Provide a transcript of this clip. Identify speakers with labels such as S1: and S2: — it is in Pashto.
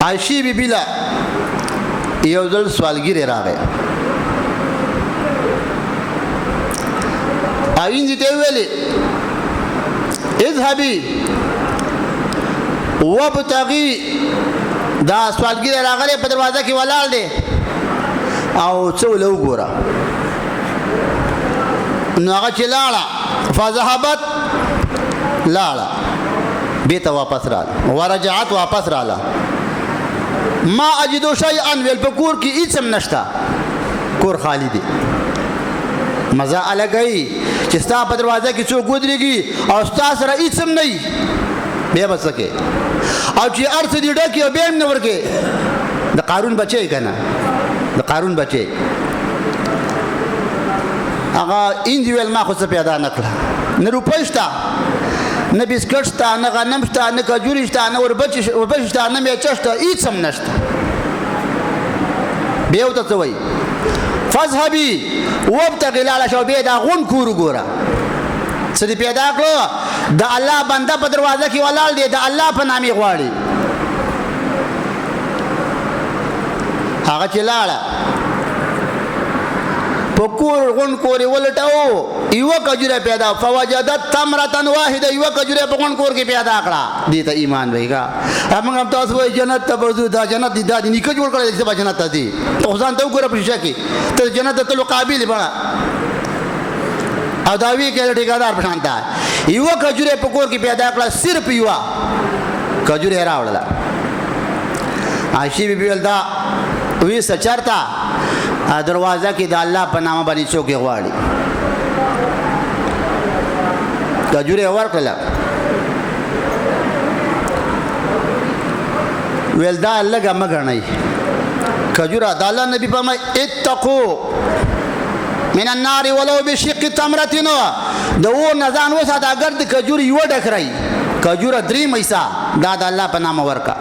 S1: عائشې بیبي له یو ځل سوالګیری راغی، آیندې ته ویلې اذهبي وابتغي، دا سوالګیری راغلی په دروازه کې ولاړ دی او څه ولې وګوره. نو هغه چې لاړه فذهبت، لاړه بیرته واپس راله، ورجعت واپس راله. ما اجدو شیئا، ویل په کور کې هیڅ هم نشته، کور خالی دی. مزه الګی چې ستا په دروازه کې څوک ودرېږي او ستا سره هیڅ هم نه وي، بیا به څه کوې؟ او چې هر څه دې ډکې او بیا هم نه ورکوې. د قارون بچی که نه، د قارون بچی هغه ایندې ویل ما خو څه پیدا نه کړه، نه روپۍ شته، نه بسکټ شته، نه غنم شته، نه کجوري شته، نه وربشې شته، نه میچه شته، هیڅ هم نشته. بیا ورته څه وایي؟ فاذهبي وابتغي، لاړه شه بیا دا غون کور وګوره څه دې پیدا کړو. د الله بنده په دروازه کې ولاړ دی، د الله په نامې غواړي. هغه چې لاړه په کور غون کور یې ولټاو، یوه کجوره پیدا، فوجدت تمرة واحده، یوه کجوره په غون کور کې پیدا کړه. دې ته ایمان وایي ښه. موږ هم تاسو وایي جنت ته به ځو، دا جنت دی، دا دې نیکه جوړ کړی دی، به جنت ته ځي. ته خو ځان ته وګوره په شیشه کې، ته جنت ته تلو قابل یې بڼه او دا وی کې ټیکادار په شان ته یوه کجوره په کور کې پیدا کړه، صرف یوه کجوره یې راوړله. عایشې بیبي ویل دا وی څه چېرته دروازه کې د الله په نامه باندې څوک یې غواړي. کجوره یې ورکړله، ویل دا لږه مه ګڼئ کجوره. د الله نبي فرمایي اتقوا من النار ولو بشق تمرة، د اور نه ځان وساته اگر د کجورې یوه ډکرئ، کجوره 3 میسه، دا د الله په نامه ورکه.